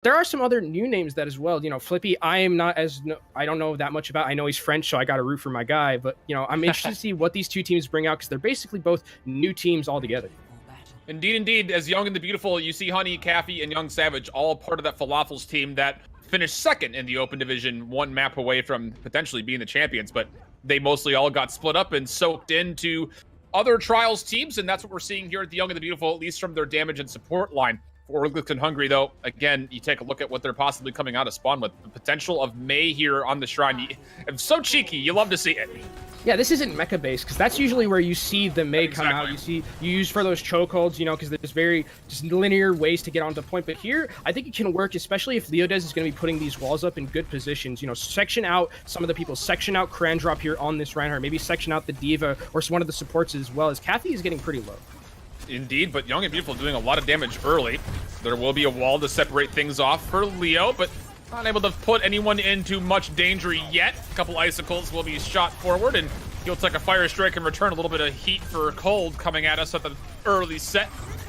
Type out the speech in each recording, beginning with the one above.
There are some other new names that as well. Flippy, I don't know that much about. I know he's French, so I got to root for my guy. But I'm interested to see what these two teams bring out because they're basically both new teams altogether. Indeed, indeed. As Young and the Beautiful, you see Honey, Caffey, and Young Savage all part of that Falafels team that finished second in the Open Division, one map away from potentially being the champions. But they mostly all got split up and soaked into other Trials teams, and that's what we're seeing here at the Young and the Beautiful, at least from their damage and support line. For Orgless and Hungry, though, again, you take a look at what they're possibly coming out of spawn with. The potential of May here on the Shrine. It's so cheeky. You love to see it. Yeah, this isn't mecha based because that's usually where you see the May come out. You use for those chokeholds, because there's very just linear ways to get onto point. But here, I think it can work, especially if Leodez is going to be putting these walls up in good positions. Section out some of the people, section out Crandrop here on this Reinhardt, maybe section out the Diva or one of the supports as well, as Caffey is getting pretty low. Indeed, but Young and Beautiful doing a lot of damage early. There will be a wall to separate things off for Leo, but not able to put anyone into much danger yet. A couple icicles will be shot forward, and he'll take a fire strike and return a little bit of heat for cold coming at us at the early set.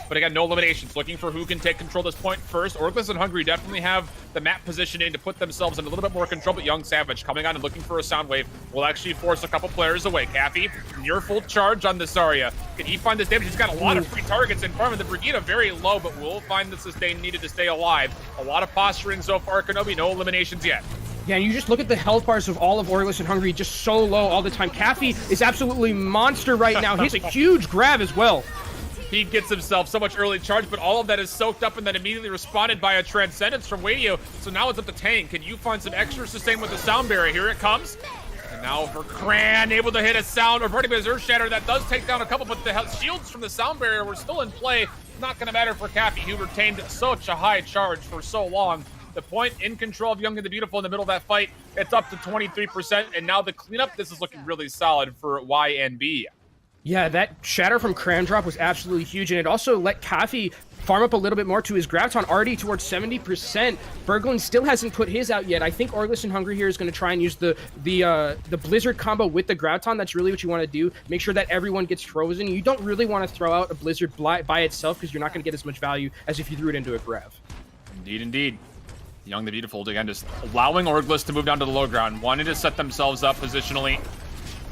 But again, no eliminations. Looking for who can take control of this point first. Orgless and Hungry definitely have the map positioning to put themselves in a little bit more control, but Young Savage coming on and looking for a sound wave will actually force a couple players away. Caffey, near full charge on this Zarya. Can he find this damage? He's got a lot of free targets in front of him. The Brigida very low, but will find the sustain needed to stay alive. A lot of posturing so far, Kenobi. No eliminations yet. Yeah, and you just look at the health bars of all of Orgless and Hungry, just so low all the time. Caffey is absolutely monster right now. He's a huge grab as well. He gets himself so much early charge, but all of that is soaked up and then immediately responded by a Transcendence from Wadio. So now it's up to Tank. Can you find some extra sustain with the sound barrier? Here it comes. And now for Cran, able to hit a sound, or vertically his Earth Shatter. That does take down a couple, but the shields from the sound barrier were still in play. Not going to matter for Caffey, who retained such a high charge for so long. The point in control of Young and the Beautiful in the middle of that fight. It's up to 23%, and now the cleanup, this is looking really solid for YNB. Yeah, that shatter from Crandrop was absolutely huge, and it also let Caffey farm up a little bit more to his Graviton, already towards 70%. Berglund still hasn't put his out yet. I think Orgless and Hungry here is going to try and use the Blizzard combo with the Graviton. That's really what you want to do. Make sure that everyone gets frozen. You don't really want to throw out a Blizzard by itself because you're not going to get as much value as if you threw it into a Grav. Indeed, indeed. Young the Beautiful, again, just allowing Orgless to move down to the low ground, wanting to set themselves up positionally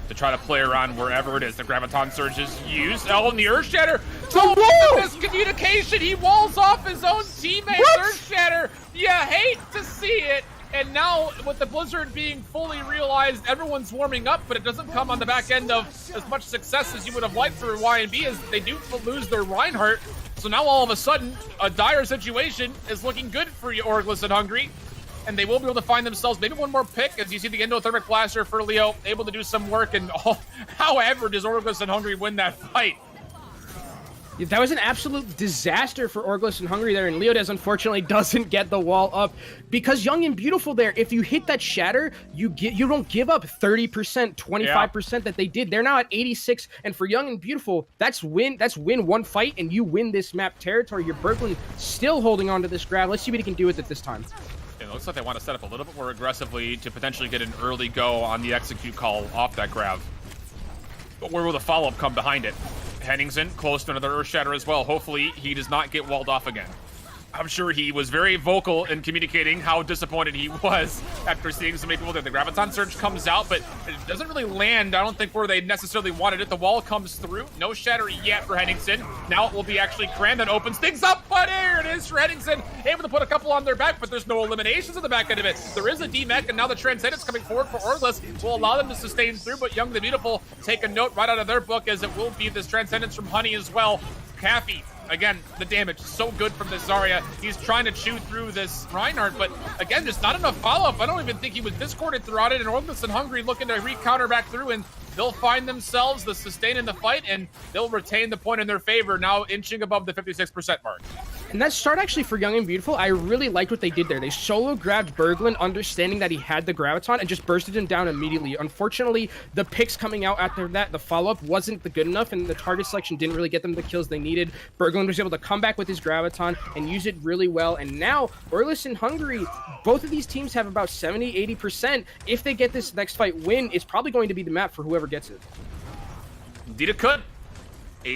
to try to play around wherever it is. The Graviton Surge is used. Oh, and the Earth Shatter! Oh, the miscommunication! He walls off his own teammate's Earth Shatter! You hate to see it! And now, with the Blizzard being fully realized, everyone's warming up, but it doesn't come on the back end of as much success as you would have liked for YNB, as they do lose their Reinhardt. So now all of a sudden, a dire situation is looking good for Orgless and Hungry. And they will be able to find themselves maybe one more pick, as you see the endothermic blaster for Leo, able to do some work. And however, does Orgless and Hungry win that fight? That was an absolute disaster for Orgless and Hungry there, and Leodez unfortunately doesn't get the wall up because Young and Beautiful there, if you hit that shatter, you don't give up 30%, 25% that they did. They're now at 86, and for Young and Beautiful, that's win one fight, and you win this map territory. Your Berglund still holding on to this grab. Let's see what he can do with it this time. It looks like they want to set up a little bit more aggressively to potentially get an early go on the execute call off that grab. But where will the follow-up come behind it? Henningsen close to another Earth Shatter as well. Hopefully he does not get walled off again. I'm sure he was very vocal in communicating how disappointed he was after seeing so many people there. The Graviton Surge comes out, but it doesn't really land, I don't think, where they necessarily wanted it. The wall comes through. No Shatter yet for Henningsen. Now it will be actually Cran that opens things up, but here it is for Henningsen. Able to put a couple on their back, but there's no eliminations on the back end of it. There is a D-Mech, and now the Transcendence coming forward for Orgless will allow them to sustain through, but Young the Beautiful take a note right out of their book, as it will be this Transcendence from Honey as well. Caffey, again, the damage so good from this Zarya. He's trying to chew through this Reinhardt, but again, just not enough follow-up. I don't even think he was discorded throughout it, and Orgless and Hungry looking to re-counter back through, and they'll find themselves the sustain in the fight, and they'll retain the point in their favor, now inching above the 56% mark. And that start actually for Young and Beautiful, I really liked what they did there. They solo grabbed Berglund, understanding that he had the Graviton, and just bursted him down immediately. Unfortunately, the picks coming out after that, the follow-up wasn't good enough, and the target selection didn't really get them the kills they needed. Berglund was able to come back with his Graviton and use it really well. And now, Orgless and Hungry, both of these teams have about 70, 80%. If they get this next fight win, it's probably going to be the map for whoever gets it. Indeed it could.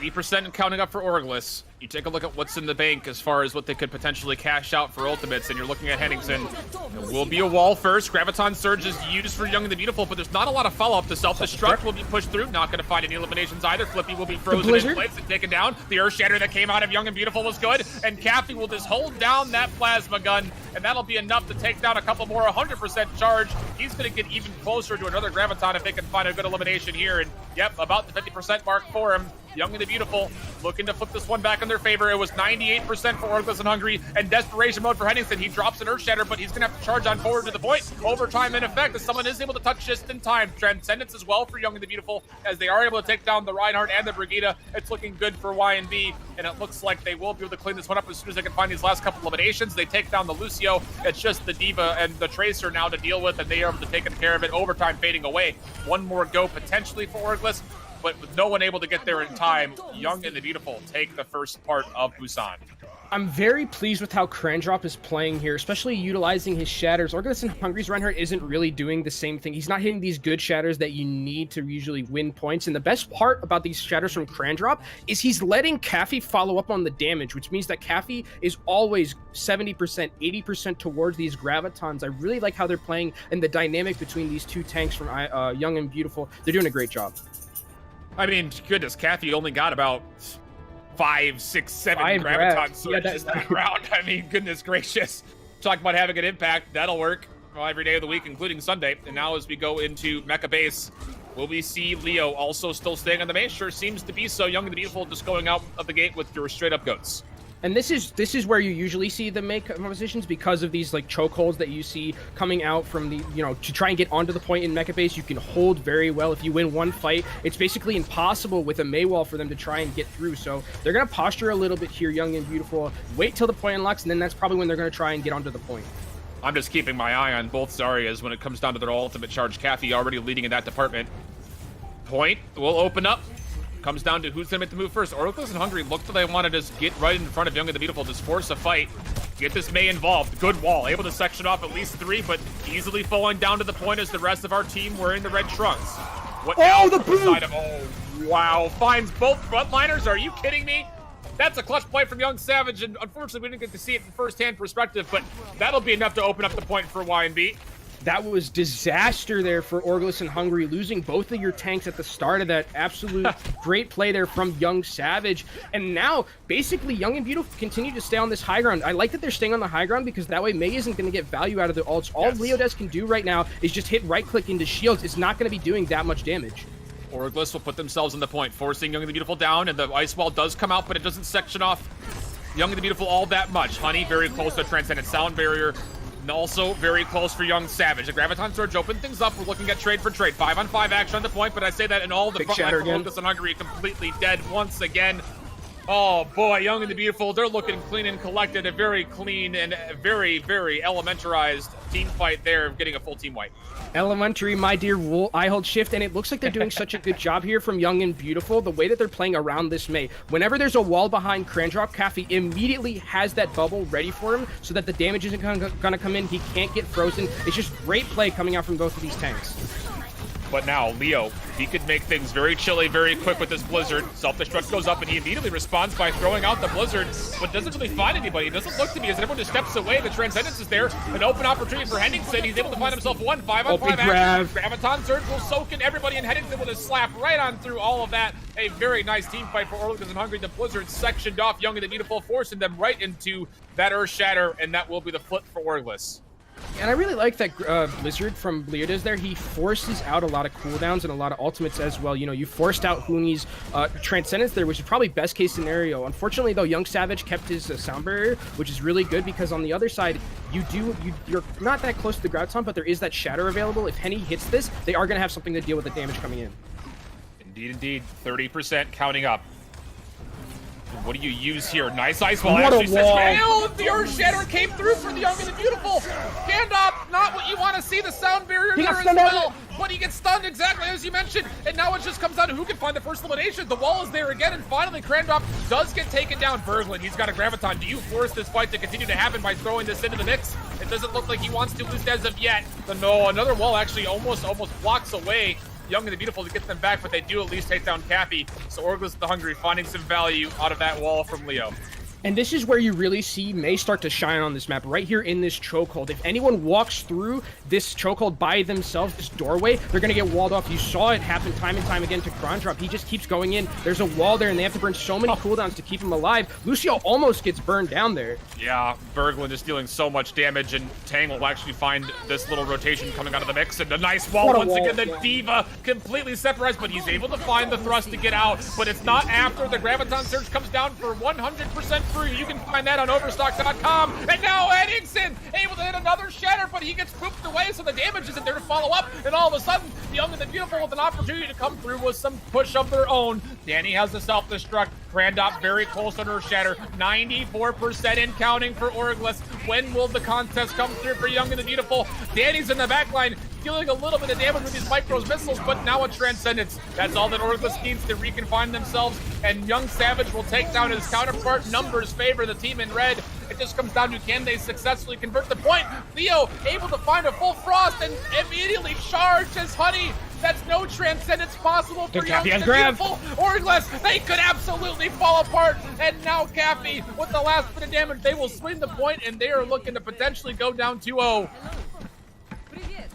80% counting up for Orgless. You take a look at what's in the bank as far as what they could potentially cash out for ultimates, and you're looking at Henningsen. There will be a wall first. Graviton Surge is used for Young and the Beautiful, but there's not a lot of follow-up. The Self-Destruct will be pushed through. Not going to find any eliminations either. Flippy will be frozen in place and taken down. The Earth Shatter that came out of Young and Beautiful was good, and Caffey will just hold down that plasma gun, and that'll be enough to take down a couple more 100% charge. He's going to get even closer to another Graviton if they can find a good elimination here, and yep, about the 50% mark for him. Young and the Beautiful looking to flip this one back in their favor. It was 98% for Orgless and Hungry, and desperation mode for Henningsen. He drops an Earth Shatter, but he's going to have to charge on forward to the point. Overtime in effect, as someone is able to touch just in time. Transcendence as well for Young and the Beautiful, as they are able to take down the Reinhardt and the Brigida. It's looking good for YNB, and it looks like they will be able to clean this one up as soon as they can find these last couple eliminations. They take down the Lucio. It's just the Diva and the Tracer now to deal with, and they are able to take care of it. Overtime fading away. One more go potentially for Orgless, but with no one able to get there in time, Young and the Beautiful take the first part of Busan. I'm very pleased with how Crandrop is playing here, especially utilizing his shatters. Orgless and Hungry's Reinhardt isn't really doing the same thing. He's not hitting these good shatters that you need to usually win points. And the best part about these shatters from Crandrop is he's letting Caffey follow up on the damage, which means that Caffey is always 70%, 80% towards these Gravitons. I really like how they're playing and the dynamic between these two tanks from Young and Beautiful. They're doing a great job. I mean, goodness, Caffey only got about 5, 6, 7 Graviton surges that round. I mean, goodness gracious. Talk about having an impact. That'll work every day of the week, including Sunday. And now as we go into Mecha Base, will we see Leo also still staying on the base? Sure seems to be so. Young and the Beautiful just going out of the gate with your straight-up goats. And this is where you usually see them make compositions because of these like chokeholds that you see coming out from the, to try and get onto the point in Mecha Base. You can hold very well. If you win one fight, it's basically impossible with a Mei wall for them to try and get through. So they're going to posture a little bit here, Young and Beautiful. Wait till the point unlocks, and then that's probably when they're going to try and get onto the point. I'm just keeping my eye on both Zaryas when it comes down to their ultimate charge. Caffey already leading in that department. Point will open up. Comes down to who's going to make the move first. Orgless and Hungry look like they want to just get right in front of Young and the Beautiful, just force a fight, get this Mei involved. Good wall, able to section off at least 3, but easily falling down to the point as the rest of our team wearing the red trunks. What now? The boot! Oh, wow. Finds both frontliners. Are you kidding me? That's a clutch play from Young Savage, and unfortunately we didn't get to see it from first-hand perspective, but that'll be enough to open up the point for YNB. That was disaster there for Orgless and Hungry, losing both of your tanks at the start of that. Absolute great play there from Young Savage. And now, basically, Young and Beautiful continue to stay on this high ground. I like that they're staying on the high ground because that way Mei isn't going to get value out of the ults. All Leodes can do right now is just hit right-click into shields. It's not going to be doing that much damage. Orgless will put themselves on the point, forcing Young and the Beautiful down, and the ice wall does come out, but it doesn't section off Young and the Beautiful all that much. Honey very close to Transcendent Sound Barrier. And also very close for Young Savage. The Graviton Surge open things up. We're looking at trade for trade. 5-on-5 action on the point, but I say that in all the front line for Orgless and Hungry completely dead once again. Oh boy, Young and the Beautiful, they're looking clean and collected. A very clean and very, very elementarized team fight there, getting a full team wipe. Elementary, my dear Wool, I hold shift, and it looks like they're doing such a good job here from Young and Beautiful, the way that they're playing around this Mei. Whenever there's a wall behind Crandrop, Caffey immediately has that bubble ready for him so that the damage isn't going to come in. He can't get frozen. It's just great play coming out from both of these tanks. But now, Leo, he could make things very chilly, very quick with this Blizzard. Self-destruct goes up, and he immediately responds by throwing out the Blizzard, but doesn't really find anybody. It doesn't look to me as everyone just steps away. The Transcendence is there. An open opportunity for Henningsen. He's able to find himself 5-on-5 action. Graviton Surge will soak in everybody, and Henningsen will just slap right on through all of that. A very nice team fight for Orgless and Hungry. The Blizzard sectioned off Young and the Beautiful, forcing them right into that Earth Shatter, and that will be the flip for Orgless. And I really like that Blizzard from Leodes there. He forces out a lot of cooldowns and a lot of ultimates as well. You forced out Huni's Transcendence there, which is probably best case scenario. Unfortunately, though, Young Savage kept his sound barrier, which is really good because on the other side, you're not that close to the Graviton, but there is that Shatter available. If Henny hits this, they are going to have something to deal with the damage coming in. Indeed. 30% counting up. What do you use here? Nice ice wall. What a wall. The Earth Shatter came through for the Young and the Beautiful. Hand up, not what you want to see. The sound barrier there as well. But he gets stunned exactly as you mentioned. And now it just comes down to who can find the first elimination. The wall is there again. And finally, Crandrop does get taken down. Berglund, he's got a Graviton. Do you force this fight to continue to happen by throwing this into the mix? It doesn't look like he wants to lose as of yet. But no, another wall actually almost blocks away Young and the Beautiful to get them back, but they do at least take down Cappy. So Orgless the Hungry finding some value out of that wall from Leo. And this is where you really see May start to shine on this map, right here in this chokehold. If anyone walks through this chokehold by themselves, this doorway, they're going to get walled off. You saw it happen time and time again to Grandrop. He just keeps going in. There's a wall there, and they have to burn so many cooldowns to keep him alive. Lucio almost gets burned down there. Yeah, Berglund is dealing so much damage, and Tang will actually find this little rotation coming out of the mix. And a nice wall once again. The Diva completely separates, but he's able to find the thrust to get out. But it's not after the Graviton Surge comes down for 100% free. You can find that on Overstock.com. And now Henningsen able to hit another shatter, but he gets pooped away, so the damage isn't there to follow up. And all of a sudden, the Young and the Beautiful with an opportunity to come through with some push of their own. Danny has the self-destruct. Grandop very close on her shatter. 94% in counting for Orgless. When will the contest come through for Young and the Beautiful? Danny's in the backline, dealing a little bit of damage with these Micros missiles, but now a Transcendence. That's all that Orgless needs to reconfine themselves, and Young Savage will take down his counterpart. Numbers favor the team in red. It just comes down to, can they successfully convert the point? Leo able to find a full frost and immediately charge his Honey. That's no Transcendence possible for Young and the Beautiful. Orgless, they could absolutely fall apart. And now Cappy, with the last bit of damage, they will swing the point, and they are looking to potentially go down 2-0.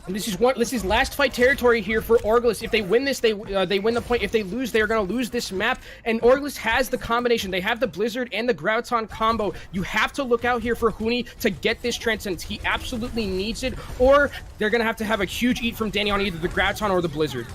And this is last fight territory here for Orgless. If they win this, they win the point. If they lose, they are going to lose this map. And Orgless has the combination. They have the Blizzard and the Graviton combo. You have to look out here for Huni to get this Transcendence. He absolutely needs it, or they're going to have a huge eat from Danny on either the Graviton or the Blizzard.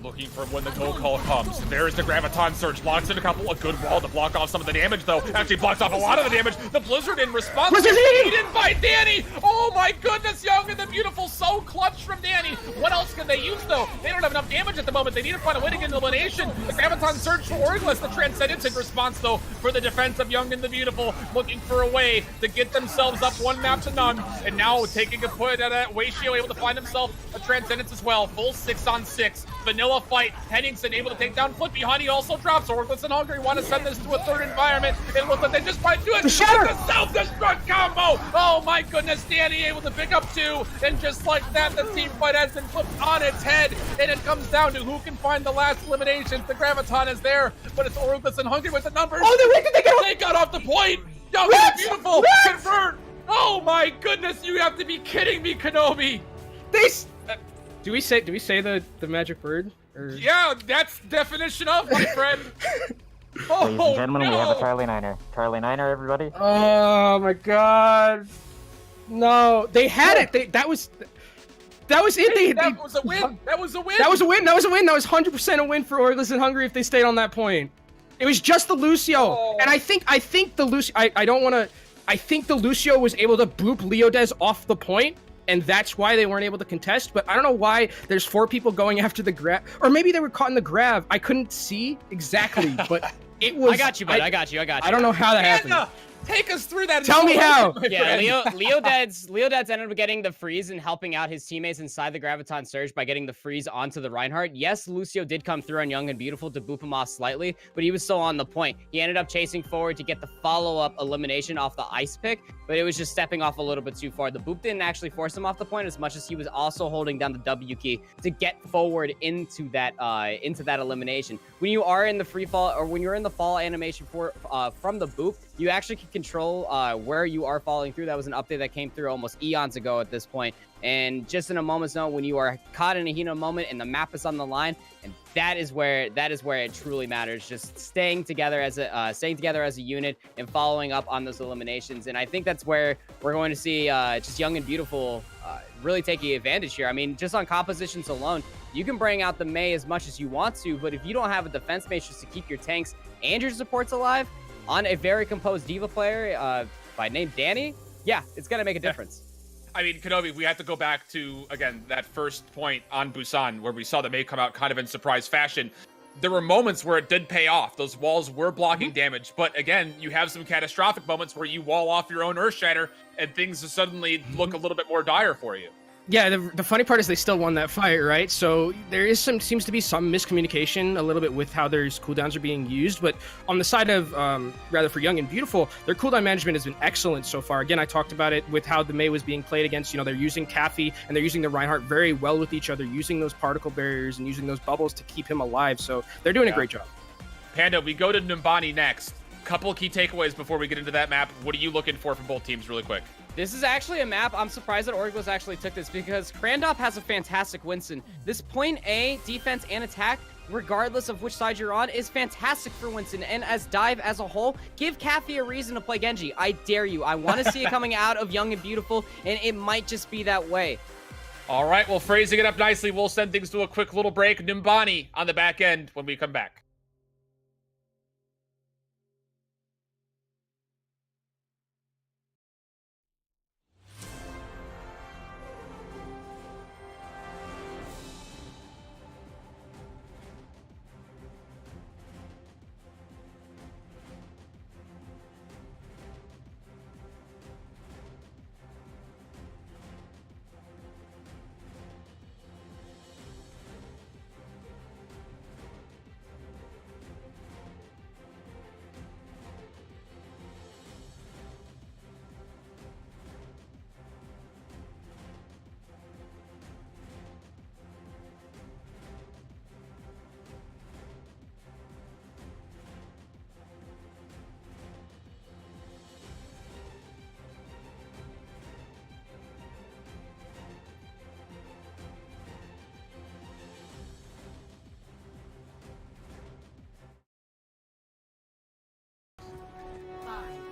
Looking for when the go call comes. There's the Graviton Surge. Locks in a good wall to block off some of the damage, though. Actually blocks off a lot of the damage. The Blizzard in response is eaten by Danny. Oh my goodness, Young and the Beautiful, so clutch from Danny. What else can they use, though? They don't have enough damage at the moment. They need to find a way to get an elimination. The Graviton Surge for Orgless. The Transcendence in response, though, for the defense of Young and the Beautiful, looking for a way to get themselves up 1-0. And now taking a put at a Waitio, able to find himself a Transcendence as well. Full 6-on-6. Vanilla fight. Henningsen able to take down Flippy. Honey also drops. Orgless and Hungry want to send this to a third environment. It looks like they just might do it. The self-destruct combo. Oh my goodness. Danny able to pick up 2. And just like that, the team fight has been flipped on its head. And it comes down to who can find the last eliminations. The Graviton is there, but it's Orgless and Hungry with the numbers. Oh, they got off the point. Young and the Beautiful convert. Oh my goodness. You have to be kidding me, Kenobi. Do we say the magic word? Or... Yeah, that's definition of, my friend. Ladies and gentlemen, we have a Charlie Niner. Charlie Niner, everybody. Oh my god. No, they had it. That was it. That was a win. That was a win. That was a win. That was 100% a win for Orgless and Hungry if they stayed on that point. It was just the Lucio. And I think the Lucio, I think the Lucio was able to boop Leodez off the point. And that's why they weren't able to contest, but I don't know why there's 4 people going after the grab, or maybe they were caught in the grab. I couldn't see exactly, but it was... I got you, bud. I got you. I don't know how that happened. Take us through that. Tell me how. Yeah, Leodad's ended up getting the freeze and helping out his teammates inside the Graviton Surge by getting the freeze onto the Reinhardt. Yes, Lucio did come through on Young and Beautiful to boop him off slightly, but he was still on the point. He ended up chasing forward to get the follow-up elimination off the ice pick, but it was just stepping off a little bit too far. The boop didn't actually force him off the point as much as he was also holding down the W key to get forward into that elimination. When you are in the free fall, or when you're in the fall animation from the boop, you actually can control where you are falling through. That was an update that came through almost eons ago at this point. And just in a moment's notice, when you are caught in a heat of moment and the map is on the line, and that is where it truly matters. Just staying together as a unit and following up on those eliminations. And I think that's where we're going to see just Young and Beautiful really taking advantage here. I mean, just on compositions alone, you can bring out the Mei as much as you want to, but if you don't have a defense matrix to keep your tanks and your supports alive on a very composed Diva player by name Danny, yeah, it's going to make a difference. I mean, Kenobi, we have to go back to, again, that first point on Busan where we saw the Mei come out kind of in surprise fashion. There were moments where it did pay off. Those walls were blocking damage. But again, you have some catastrophic moments where you wall off your own Earth Shatter and things suddenly look a little bit more dire for you. Yeah, the funny part is they still won that fight, right? So there is seems to be some miscommunication a little bit with how their cooldowns are being used. But on the side of, rather for Young and Beautiful, their cooldown management has been excellent so far. Again, I talked about it with how the Mei was being played against. You know, they're using Caffey and they're using the Reinhardt very well with each other, using those particle barriers and using those bubbles to keep him alive. So they're doing a great job. Panda, we go to Numbani next. Couple key takeaways before we get into that map. What are you looking for from both teams really quick? This is actually a map. I'm surprised that Orgless actually took this because Krandop has a fantastic Winston. This point A defense and attack, regardless of which side you're on, is fantastic for Winston. And as Dive as a whole, give Caffey a reason to play Genji. I dare you. I want to see it coming out of Young and Beautiful, and it might just be that way. All right, well, phrasing it up nicely, we'll send things to a quick little break. Numbani on the back end when we come back.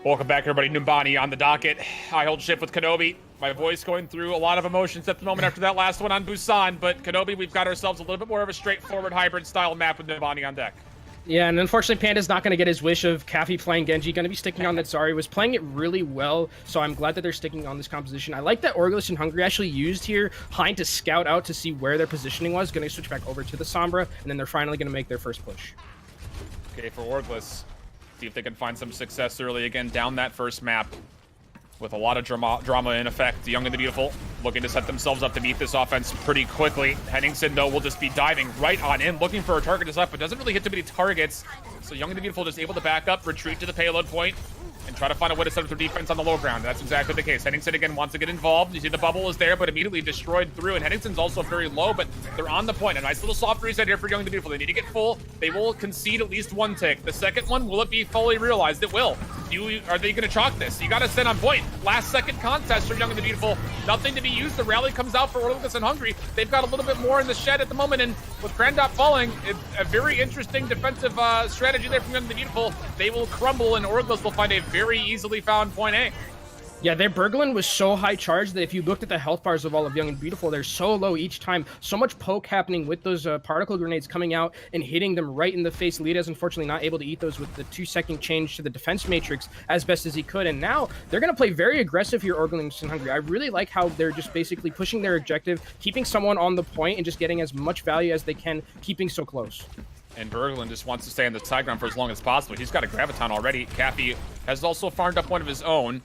Welcome back, everybody. Numbani on the docket. I hold shift with Kenobi. My voice going through a lot of emotions at the moment after that last one on Busan. But Kenobi, we've got ourselves a little bit more of a straightforward hybrid style map with Numbani on deck. Yeah, and unfortunately, Panda's not going to get his wish of Caffey playing Genji. Going to be sticking on that Zari. Was playing it really well, so I'm glad that they're sticking on this composition. I like that Orgless and Hungry actually used here Hein to scout out to see where their positioning was. Going to switch back over to the Sombra, and then they're finally going to make their first push. Okay, for Orgless. See if they can find some success early again down that first map with a lot of drama in effect. The Young and the Beautiful looking to set themselves up to meet this offense pretty quickly. Henningsen, though, will just be diving right on in, looking for a target to left, but doesn't really hit too many targets. So Young and the Beautiful just able to back up, retreat to the payload point, and try to find a way to set up their defense on the low ground. That's exactly the case. Henningsen, again, wants to get involved. You see the bubble is there, but immediately destroyed through, and Henningsen's also very low, but they're on the point. A nice little soft reset here for Young and the Beautiful. They need to get full. They will concede at least one tick. The second one, will it be fully realized? It will. Are they going to chalk this? You got to send on point. Last second contest for Young and the Beautiful. Nothing to be used. The rally comes out for Orgless and Hungry. They've got a little bit more in the shed at the moment, and with Krandop falling, it's a very interesting defensive strategy there from Young and the Beautiful. They will crumble, and Orgless will find a very easily found point A. Yeah, their Berglund was so high charged that if you looked at the health bars of all of Young and Beautiful, they're so low each time. So much poke happening with those particle grenades coming out and hitting them right in the face. Lida's unfortunately not able to eat those with the 2-second change to the defense matrix as best as he could. And now they're going to play very aggressive here, Orgless and Hungry. I really like how they're just basically pushing their objective, keeping someone on the point and just getting as much value as they can, keeping so close. And Berglund just wants to stay on the side ground for as long as possible. He's got a Graviton already. Caffey has also farmed up one of his own.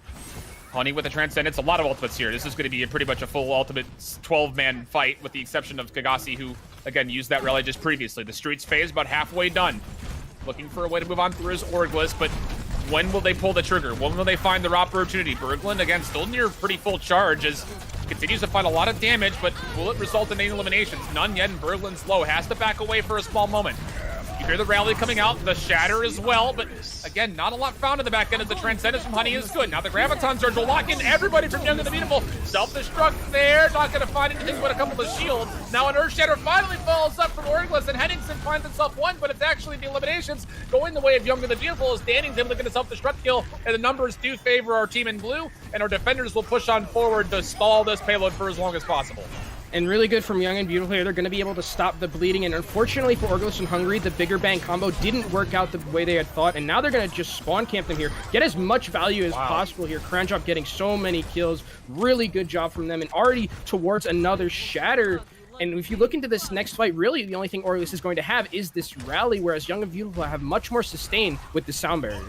Honey with the Transcendence, a lot of ultimates here. This is going to be pretty much a full ultimate 12-man fight with the exception of Kagasi, who, again, used that rally just previously. The Streets phase about halfway done. Looking for a way to move on through his Orgless, but when will they pull the trigger? When will they find their opportunity? Berglund, again, still near pretty full charge as continues to find a lot of damage, but will it result in any eliminations? None yet, and Berglund's low. Has to back away for a small moment. You hear the rally coming out, the shatter as well, but again, not a lot found in the back end as the Transcendence from Honey is good. Now the Graviton Surge will lock in everybody from Young and the Beautiful. Self-destruct there, not going to find anything but a couple of shields. Now an Earth Shatter finally falls up from Orgless, and Henningsen finds himself one, but it's actually the eliminations going the way of Young and the Beautiful as Danning's able to get a self-destruct kill, and the numbers do favor our team in blue, and our defenders will push on forward to stall this payload for as long as possible. And really good from Young and Beautiful here. They're going to be able to stop the bleeding. And unfortunately for Orgless and Hungry, the bigger bang combo didn't work out the way they had thought. And now they're going to just spawn camp them here. Get as much value as possible here. Krandop getting so many kills. Really good job from them. And already towards another shatter. And if you look into this next fight, really the only thing Orgless is going to have is this rally. Whereas Young and Beautiful have much more sustain with the sound barrier.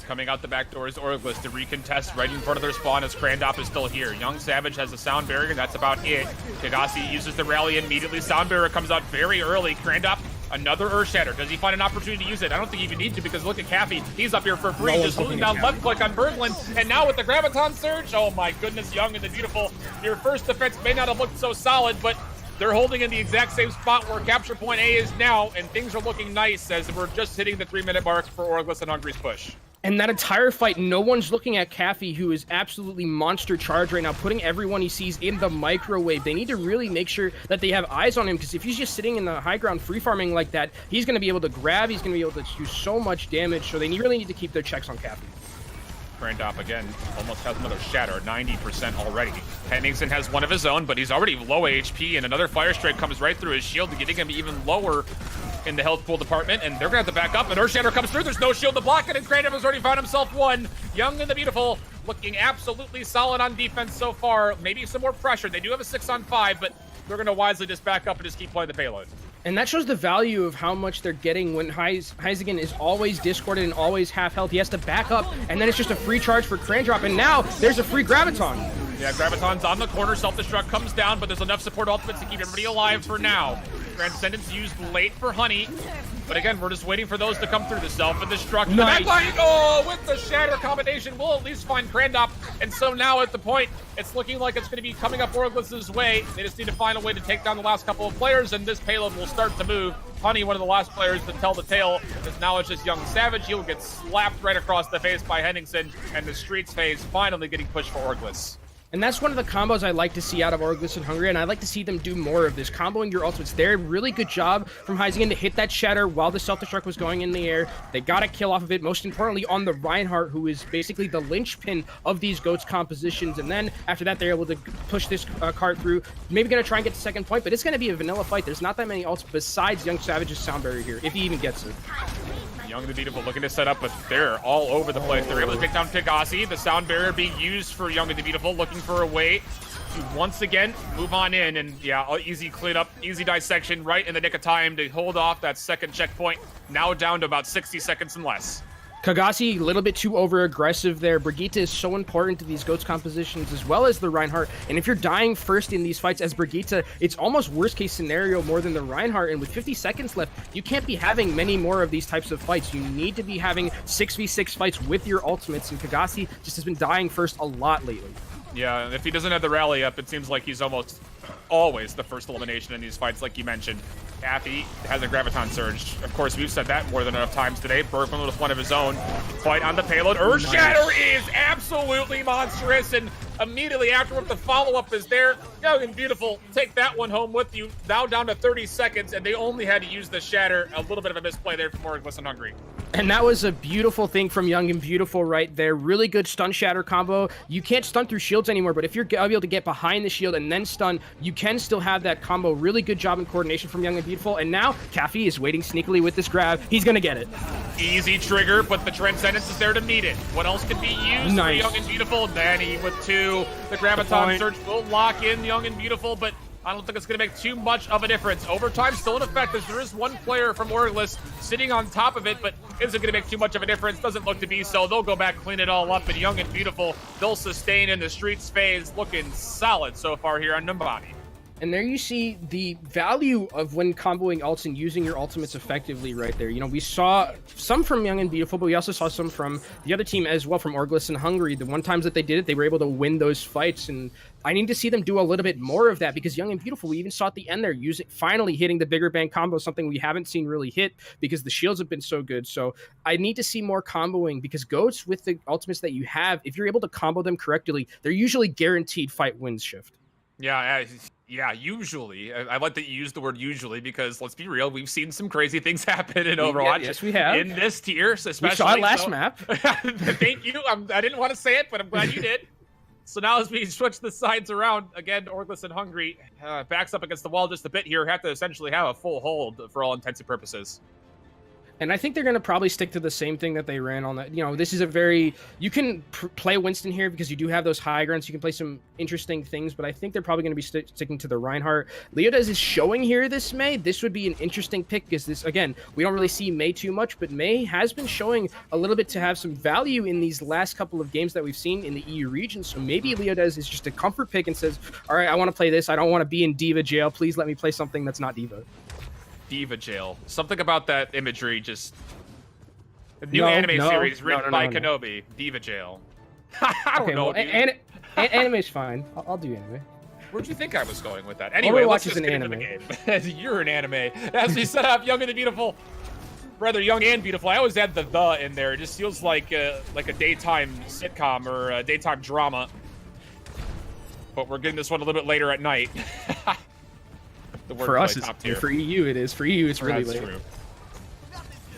coming out the back door is Orgless to recontest right in front of their spawn as Krandop is still here. Young Savage has a sound barrier, and that's about it. Kagasi uses the rally immediately. Sound barrier comes out very early. Krandop, another Earth Shatter. Does he find an opportunity to use it? I don't think he even needs to, because look at Caffey. He's up here for free, just holding down left click on Berglund. And now with the Graviton Surge, oh my goodness, Young and the Beautiful. Your first defense may not have looked so solid, but they're holding in the exact same spot where capture point A is now, and things are looking nice as we're just hitting the 3-minute mark for Orgless and Hungry's push. And that entire fight, no one's looking at Caffey, who is absolutely monster charge right now, putting everyone he sees in the microwave. They need to really make sure that they have eyes on him, because if he's just sitting in the high ground free farming like that, he's going to be able to grab, he's going to be able to do so much damage, so they really need to keep their checks on Caffey. Krandop again almost has another Shatter, 90% already. Henningsen has one of his own, but he's already low HP, and another Fire Strike comes right through his shield, getting him even lower in the health pool department, and they're gonna have to back up, and Earth Shatter comes through. There's no shield to block it, and Krandop has already found himself one. Young and the Beautiful looking absolutely solid on defense so far. Maybe some more pressure. They do have a 6-on-5, but they're gonna wisely just back up and just keep playing the payload. And that shows the value of how much they're getting when Heisigen is always discorded and always half health. He has to back up, and then it's just a free charge for Krandop, and now there's a free Graviton. Yeah, Graviton's on the corner, self-destruct comes down, but there's enough support ultimates to keep everybody alive for now. Transcendence used late for Honey, but again, we're just waiting for those to come through. The self-destruct. Nice. Oh, with the Shatter combination, we'll at least find Krandop, and so now at the point, it's looking like it's going to be coming up Orgless's way. They just need to find a way to take down the last couple of players, and this payload will start to move. Honey, one of the last players to tell the tale, because now it's just Young Savage. He'll get slapped right across the face by Henningsen, and the Streets phase finally getting pushed for Orgless. And that's one of the combos I like to see out of Orgless and Hungry, and I'd like to see them do more of this, comboing your ultimates. They're really good job from Heisigen to hit that Shatter while the self-destruct was going in the air. They got a kill off of it, most importantly on the Reinhardt, who is basically the linchpin of these GOATS compositions. And then after that, they're able to push this cart through. Maybe going to try and get the second point, but it's going to be a vanilla fight. There's not that many ults besides Young Savage's sound barrier here, if he even gets it. Young and the Beautiful looking to set up, but they're all over the place. They're able to take down Pegasi. The sound barrier being used for Young and the Beautiful, looking for a way to once again move on in. And yeah, easy cleanup, easy dissection right in the nick of time to hold off that second checkpoint. Now down to about 60 seconds and less. Kagasi, a little bit too over-aggressive there. Brigitte is so important to these GOATS compositions as well as the Reinhardt. And if you're dying first in these fights as Brigitte, it's almost worst-case scenario more than the Reinhardt. And with 50 seconds left, you can't be having many more of these types of fights. You need to be having 6v6 fights with your ultimates. And Kagasi just has been dying first a lot lately. Yeah, if he doesn't have the rally up, it seems like he's almost always the first elimination in these fights, like you mentioned. Caffey has a Graviton Surge. Of course, we've said that more than enough times today. Berglund with one of his own. Fight on the payload. Earth Shatter is absolutely monstrous, and immediately afterward, the follow-up is there. Young and Beautiful, take that one home with you. Now down to 30 seconds, and they only had to use the Shatter. A little bit of a misplay there from Orgless and Hungry. And that was a beautiful thing from Young and Beautiful right there. Really good stun Shatter combo. You can't stun through shields anymore, but if you're able to get behind the shield and then stun, you can still have that combo. Really good job in coordination from Young and Beautiful. And now Caffey is waiting sneakily with this grab. He's going to get it. Easy trigger, but the Transcendence is there to meet it. What else can be used Nice. for Young and Beautiful? Danny with two. The Graviton Surge will lock in Young and Beautiful, but I don't think it's going to make too much of a difference. Overtime still in effect as there is one player from Orgless sitting on top of it, but is it going to make too much of a difference? Doesn't look to be so. They'll go back, clean it all up, and Young and Beautiful, they'll sustain in the Streets phase. Looking solid so far here on Numbani. And there you see the value of when comboing ults and using your ultimates effectively right there. You know, we saw some from Young and Beautiful, but we also saw some from the other team as well, from Orgless and Hungary. The one times that they did it, they were able to win those fights. And I need to see them do a little bit more of that, because Young and Beautiful, we even saw at the end there, finally hitting the bigger bang combo, something we haven't seen really hit because the shields have been so good. So I need to see more comboing, because GOATs with the ultimates that you have, if you're able to combo them correctly, they're usually guaranteed fight wins shift. Yeah, usually. I like that you use the word usually, because let's be real, we've seen some crazy things happen in Overwatch. Yes, we have. In this tier, especially. We saw it last map. Thank you. I didn't want to say it, but I'm glad you did. So now as we switch the sides around, again, Orgless and Hungry backs up against the wall just a bit here, have to essentially have a full hold for all intents and purposes. And I think they're going to probably stick to the same thing that they ran on that. You know, this is a very, you can play Winston here because you do have those high grounds. You can play some interesting things, but I think they're probably going to be sticking to the Reinhardt. Leodez is showing here this May. This would be an interesting pick because this, again, we don't really see May too much, but May has been showing a little bit to have some value in these last couple of games that we've seen in the EU region. So maybe Leodez is just a comfort pick and says, all right, I want to play this. I don't want to be in Diva jail. Please let me play something that's not Diva. Diva jail. Something about that imagery just... The new anime series written by Kenobi. Diva jail. I don't know, dude. Anime's fine. I'll do anime. Where'd you think I was going with that? Anyway, let's just get into the game. You're an anime. As we set up Young and the Beautiful. Rather, Young and Beautiful. I always add the in there. It just feels like a daytime sitcom or a daytime drama. But we're getting this one a little bit later at night. For us, for EU it is. For EU, it's really late. True.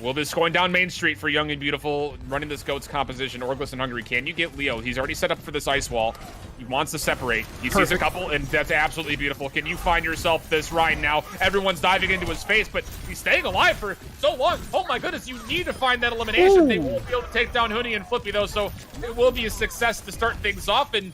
Well, this going down Main Street for Young and Beautiful, running this GOAT's composition, Orgless and Hungry. Can you get Leo? He's already set up for this ice wall. He wants to separate. He sees a couple, and that's absolutely beautiful. Can you find yourself this Ryan now? Everyone's diving into his face, but he's staying alive for so long. Oh my goodness, you need to find that elimination. Ooh. They won't be able to take down Hooney and Flippy, though, so it will be a success to start things off. And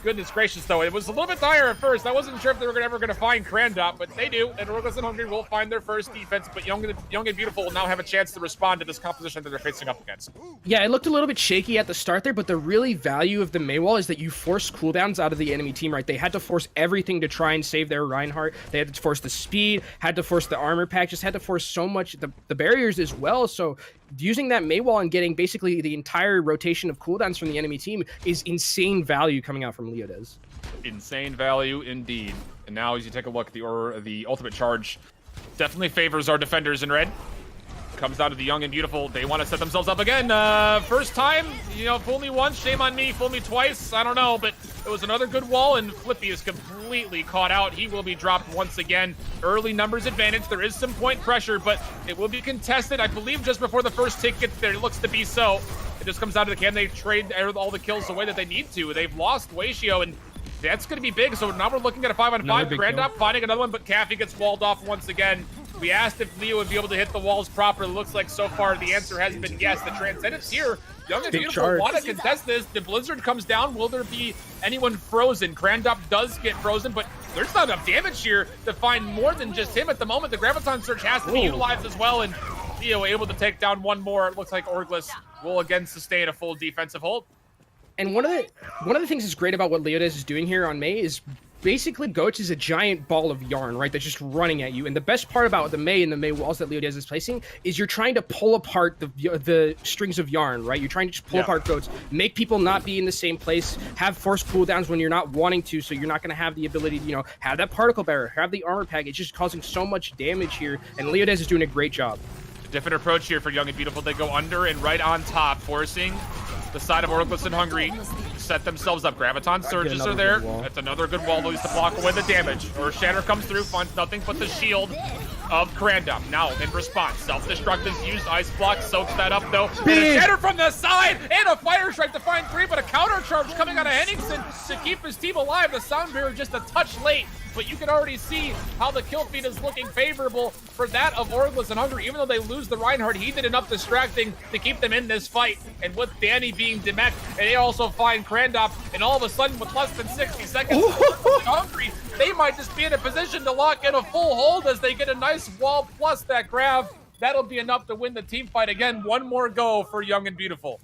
goodness gracious, though, it was a little bit dire at first. I wasn't sure if they were ever going to find Crandop, but they do, and Orgless and Hungry will find their first defense, but Young and Beautiful will now have a chance to respond to this composition that they're facing up against. Yeah, it looked a little bit shaky at the start there, but the really value of the Maywall is that you force cooldowns out of the enemy team, right? They had to force everything to try and save their Reinhardt. They had to force the speed, had to force the armor pack, just had to force so much, the barriers as well, so using that Maywall and getting basically the entire rotation of cooldowns from the enemy team is insane value coming out from Leodez. Insane value indeed. And now as you take a look, the ultimate charge definitely favors our defenders in red. Comes down to the Young and Beautiful. They want to set themselves up again. First time, you know, fool me once, shame on me. Fool me twice, I don't know, but it was another good wall, and Flippy is completely caught out. He will be dropped once again. Early numbers advantage. There is some point pressure, but it will be contested. I believe just before the first tick gets there, it looks to be so. It just comes down to can they trade all the kills away that they need to. They've lost Waitio, and that's going to be big. So now we're looking at a 5-on-5. Grandop finding another one, but Caffey gets walled off once again. We asked if Leo would be able to hit the walls properly. Looks like so far the answer has been yes. The Transcendence here. Young and Beautiful want to contest this. The Blizzard comes down. Will there be anyone frozen? Grandop does get frozen, but there's not enough damage here to find more than just him at the moment. The Graviton Surge has to be utilized as well, and Leo able to take down one more. It looks like Orgless will again sustain a full defensive hold. And one of the things that's great about what Leodez is doing here on May is basically Goats is a giant ball of yarn, right? That's just running at you. And the best part about the May and the May walls that Leodez is placing is you're trying to pull apart the strings of yarn, right? You're trying to just pull apart Goats, make people not be in the same place, have forced cooldowns when you're not wanting to, so you're not going to have the ability to, you know, have that particle barrier, have the armor pack. It's just causing so much damage here, and Leodez is doing a great job. Different approach here for Young and Beautiful. They go under and right on top, forcing the side of Orgless and Hungry set themselves up. Graviton Surges are there. That's another good wall to use to block away the damage. Or Shatter comes through, finds nothing but the shield of Crandom. Now in response, self-destruct is used. Ice block soaks that up though. And a Shatter from the side and a Fire Strike to find 3, but a counter charge coming out of Henningsen to keep his team alive. The Sound Barrier just a touch late, but you can already see how the kill feed is looking favorable for that of Orgless and Hungry. Even though they lose the Reinhardt, he did enough distracting to keep them in this fight. And with Danny being demet, and they also find Crandop, and all of a sudden with less than 60 seconds, Hungry, they might just be in a position to lock in a full hold as they get a nice wall plus that grab. That'll be enough to win the team fight again. One more go for Young and Beautiful.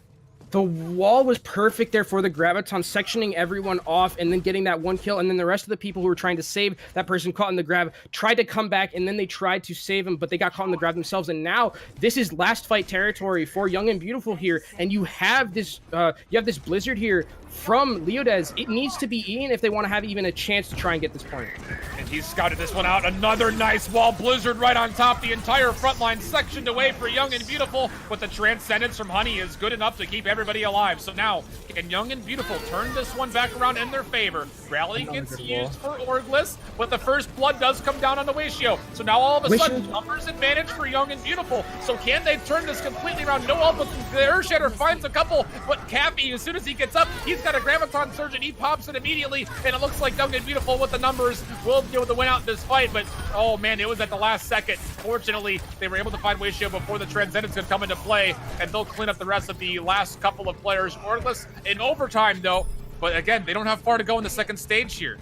The wall was perfect there for the Graviton, sectioning everyone off and then getting that one kill. And then the rest of the people who were trying to save that person caught in the grab tried to come back, and then they tried to save him, but they got caught in the grab themselves. And now this is last fight territory for Young and Beautiful here. And you have this Blizzard here from Leodez. It needs to be Ian if they want to have even a chance to try and get this point. And he's scouted this one out. Another nice wall. Blizzard right on top. The entire front line sectioned away for Young and Beautiful, but the Transcendence from Honey is good enough to keep everyone everybody alive. So now, can Young and Beautiful turn this one back around in their favor? Rally gets used for Orgless, but the first blood does come down on the Watio. So now all of a sudden, numbers advantage for Young and Beautiful. So can they turn this completely around? No help, but the Earthshatter finds a couple, but Cappy, as soon as he gets up, he's got a Graviton Surge and he pops it immediately, and it looks like Young and Beautiful with the numbers will be able to win out this fight, but oh man, it was at the last second. Fortunately, they were able to find Watio before the Transcendence could come into play, and they'll clean up the rest of the last couple of players. Orgless in overtime though, but again, they don't have far to go in the second stage here.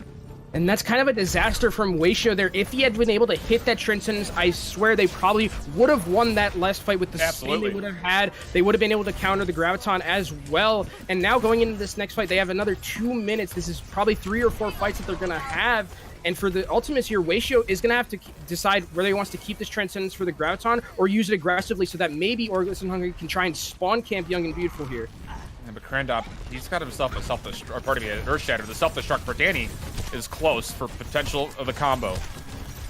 And that's kind of a disaster from Watio there. If he had been able to hit that Transcendence, I swear they probably would have won that last fight with the spin they would have had. They would have been able to counter the Graviton as well. And now going into this next fight, they have another 2 minutes. This is probably 3 or 4 fights that they're going to have. And for the Ultimates here, Watio is going to have to decide whether he wants to keep this Transcendence for the Graviton or use it aggressively so that maybe Orgless and Hungry can try and spawn camp Young and Beautiful here. Yeah, but Krandop, he's got himself a self-destruct, or pardon me, an Earthshatter. The self-destruct for Danny is close for potential of the combo.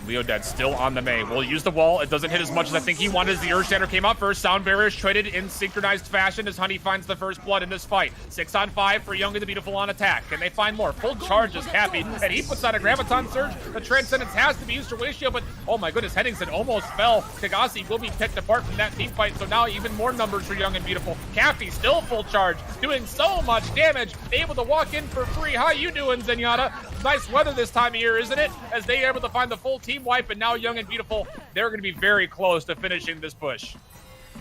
Leodad still on the Mei. Will use the wall. It doesn't hit as much as I think he wanted as the Earthshatter came out first. Sound barriers traded in synchronized fashion as Honey finds the first blood in this fight. 6 on 5 for Young and the Beautiful on attack. Can they find more? Full charge is Cappy, and he puts out a Graviton Surge. The Transcendence has to be used for Watio, but oh my goodness, Henningsen almost fell. Kagasi will be picked apart from that team fight, so now even more numbers for Young and Beautiful. Cappy still full charge, doing so much damage, able to walk in for free. How you doing, Zenyatta? Nice weather this time of year, isn't it? As they are able to find the full team wipe, and now Young and Beautiful, they're going to be very close to finishing this push.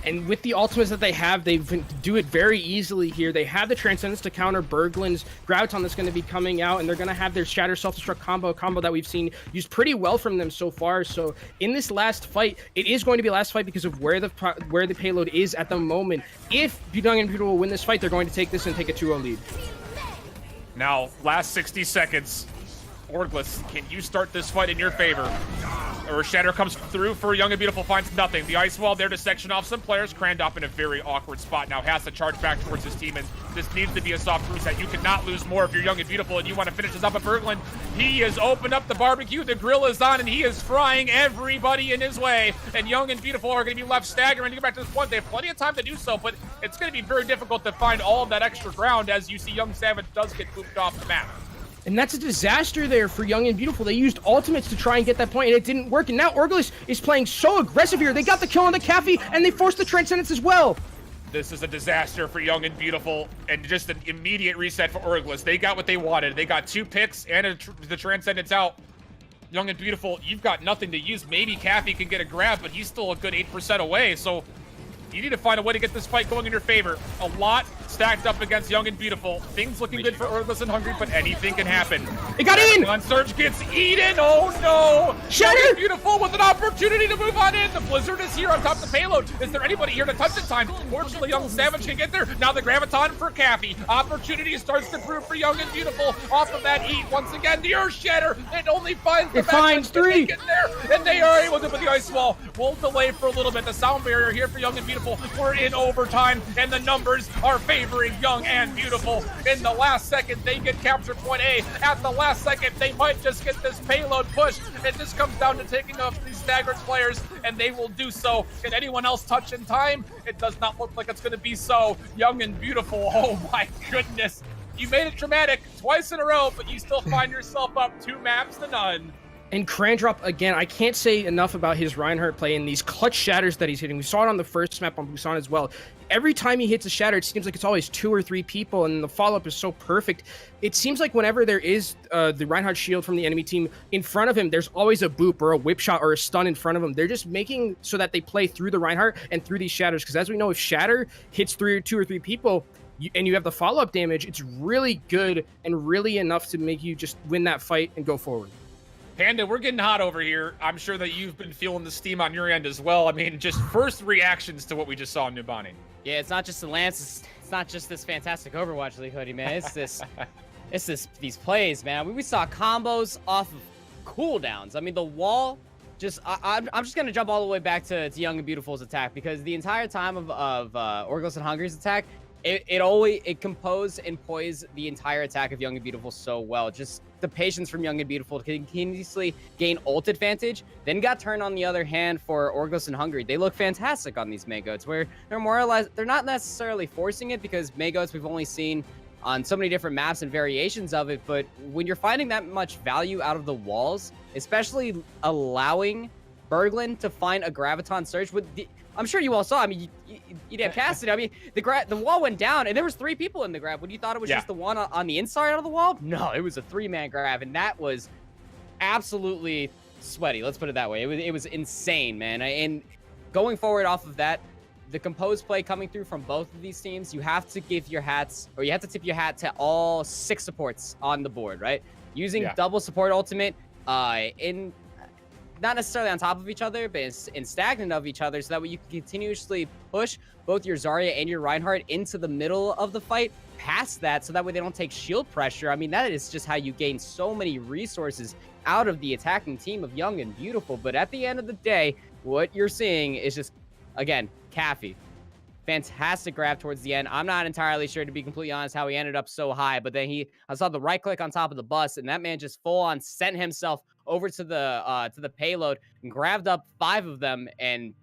And with the ultimates that they have, they do it very easily here. They have the Transcendence to counter Berglund's Graviton that's going to be coming out, and they're going to have their Shatter Self-Destruct combo that we've seen used pretty well from them so far. So in this last fight, it is going to be a last fight because of where the payload is at the moment. If Young and Beautiful will win this fight, they're going to take this and take a 2-0 lead. Now, last 60 seconds. Orgless, can you start this fight in your favor? Shatter comes through for Young and Beautiful, finds nothing. The ice wall there to section off some players. Krandop in a very awkward spot now has to charge back towards his team, and this needs to be a soft reset. You cannot lose more if you're Young and Beautiful and you want to finish this up at Berglund. He has opened up the barbecue, the grill is on, and he is frying everybody in his way. And Young and Beautiful are going to be left staggering to get back to this point. They have plenty of time to do so, but it's going to be very difficult to find all of that extra ground as you see Young Savage does get pooped off the map. And that's a disaster there for Young and Beautiful. They used ultimates to try and get that point, and it didn't work. And now Orgless is playing so aggressive here. They got the kill on the Caffey, and they forced the Transcendence as well. This is a disaster for Young and Beautiful, and just an immediate reset for Orgless. They got what they wanted. They got 2 picks and the Transcendence out. Young and Beautiful, you've got nothing to use. Maybe Caffey can get a grab, but he's still a good 8% away, so you need to find a way to get this fight going in your favor. A lot stacked up against Young and Beautiful. Things looking good for Orgless and Hungry, but anything can happen. It got in! On Surge gets eaten. Oh no! Shatter! Young and Beautiful with an opportunity to move on in. The Blizzard is here on top of the payload. Is there anybody here to touch in time? Fortunately, Young Savage can get there. Now the Graviton for Caffey. Opportunity starts to brew for Young and Beautiful. Off of that heat, once again, the Earthshatter. It only finds the finds 3. Get there, and they are able to put the ice wall. We'll delay for a little bit. The sound barrier here for Young and Beautiful. We're in overtime, and the numbers are favoring Young and Beautiful. In the last second, they get capture point A. At the last second, they might just get this payload pushed. It just comes down to taking off these staggered players, and they will do so. Can anyone else touch in time? It does not look like it's going to be so. Young and Beautiful, oh my goodness. You made it dramatic twice in a row, but you still find yourself up 2 maps to none. And Krandop, again, I can't say enough about his Reinhardt play and these clutch shatters that he's hitting. We saw it on the first map on Busan as well. Every time he hits a shatter, it seems like it's always 2 or 3 people, and the follow-up is so perfect. It seems like whenever there is the Reinhardt shield from the enemy team in front of him, there's always a boop or a whip shot or a stun in front of him. They're just making so that they play through the Reinhardt and through these shatters, because as we know, if shatter hits 2 or 3 people, and you have the follow-up damage, it's really good and really enough to make you just win that fight and go forward. Panda, we're getting hot over here. I'm sure that you've been feeling the steam on your end as well. I mean, just first reactions to what we just saw in Nubani. Yeah, it's not just the Lance. It's not just this fantastic Overwatch League hoodie, man. These plays, man. We saw combos off of cooldowns. I mean, the wall. I'm just gonna jump all the way back to Young and Beautiful's attack, because the entire time of Orgless and Hungry's attack, it composed and poised the entire attack of Young and Beautiful so well. Just the patience from Young and Beautiful to continuously gain ult advantage. Then got turned on the other hand for Orgless and Hungry. They look fantastic on these Maygoats, where they're more or less, they're not necessarily forcing it, because Maygoats we've only seen on so many different maps and variations of it. But when you're finding that much value out of the walls, especially allowing Berglund to find a Graviton Surge with the, I'm sure you all saw. I mean, you didn't cast it. I mean, the wall went down, and there was 3 people in the grab. When you thought it was just the one on the inside of the wall, no, it was a 3-man grab, and that was absolutely sweaty. Let's put it that way. It was insane, man. And going forward off of that, the composed play coming through from both of these teams, you have to give your hats, or you have to tip your hat to all 6 supports on the board, right? Using double support ultimate in not necessarily on top of each other, but in stagnant of each other, so that way you can continuously push both your Zarya and your Reinhardt into the middle of the fight, past that, so that way they don't take shield pressure. I mean, that is just how you gain so many resources out of the attacking team of Young and Beautiful. But at the end of the day, what you're seeing is just, again, Caffey. Fantastic grab towards the end. I'm not entirely sure, to be completely honest, how he ended up so high, but then I saw the right click on top of the bus, and that man just full on sent himself over to the payload and grabbed up 5 of them, and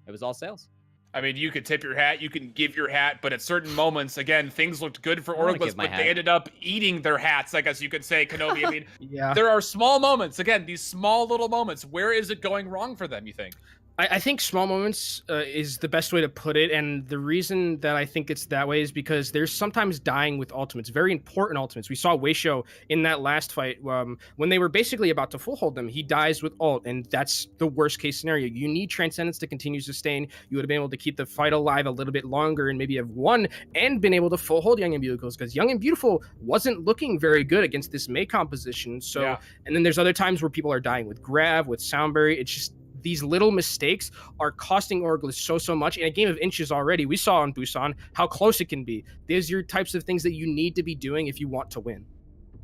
it was all sales. I mean, you could tip your hat, you can give your hat, but at certain moments, again, things looked good for Orgless, but they ended up eating their hats, I guess you could say, Kenobi. I mean, there are small moments, again, these small little moments. Where is it going wrong for them, you think? I think small moments is the best way to put it, and the reason that I think it's that way is because there's sometimes dying with ultimates, very important ultimates. We saw Weisho in that last fight when they were basically about to full hold them. He dies with ult, and that's the worst case scenario. You need Transcendence to continue to sustain. You would have been able to keep the fight alive a little bit longer and maybe have won and been able to full hold Young and Beautiful, because Young and Beautiful wasn't looking very good against this May composition. So, and then there's other times where people are dying with Grav, with Soundberry. It's just, these little mistakes are costing Orgless so much. In a game of inches already, we saw on Busan how close it can be. These are types of things that you need to be doing if you want to win.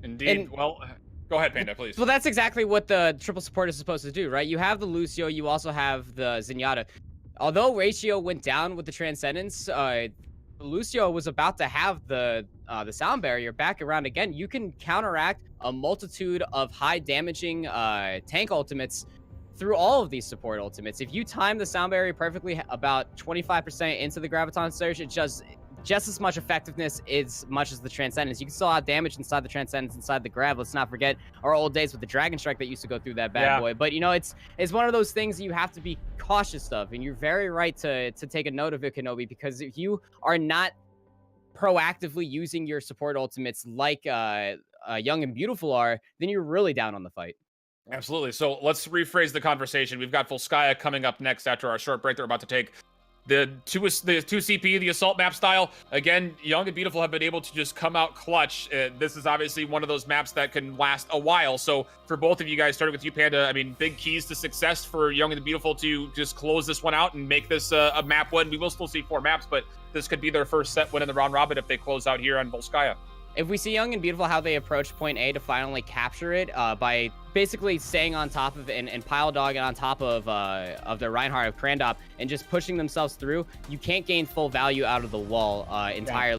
Indeed. Well, go ahead, Panda, please. Well, that's exactly what the triple support is supposed to do, right? You have the Lucio, you also have the Zenyatta. Although Ratio went down with the Transcendence, Lucio was about to have the sound barrier back around again. You can counteract a multitude of high damaging tank ultimates through all of these support ultimates. If you time the sound barrier perfectly, about 25% into the Graviton Surge, it just as much effectiveness as much as the Transcendence. You can still have damage inside the Transcendence, inside the Grav. Let's not forget our old days with the Dragon Strike that used to go through that bad boy. But, you know, it's one of those things you have to be cautious of, and you're very right to take a note of it, Kenobi, because if you are not proactively using your support ultimates like Young and Beautiful are, then you're really down on the fight. Absolutely. So let's rephrase the conversation. We've got Volskaya coming up next after our short break they're about to take. The 2 CP, the assault map style. Again, Young and Beautiful have been able to just come out clutch. This is obviously one of those maps that can last a while. So for both of you guys, starting with you, Panda, I mean, big keys to success for Young and Beautiful to just close this one out and make this a map win. We will still see 4 maps, but this could be their first set win in the round robin if they close out here on Volskaya. If we see Young and Beautiful how they approach point A to finally capture it by basically staying on top of it and pile dogging on top of their Reinhardt of Krandop and just pushing themselves through, you can't gain full value out of the wall entirely.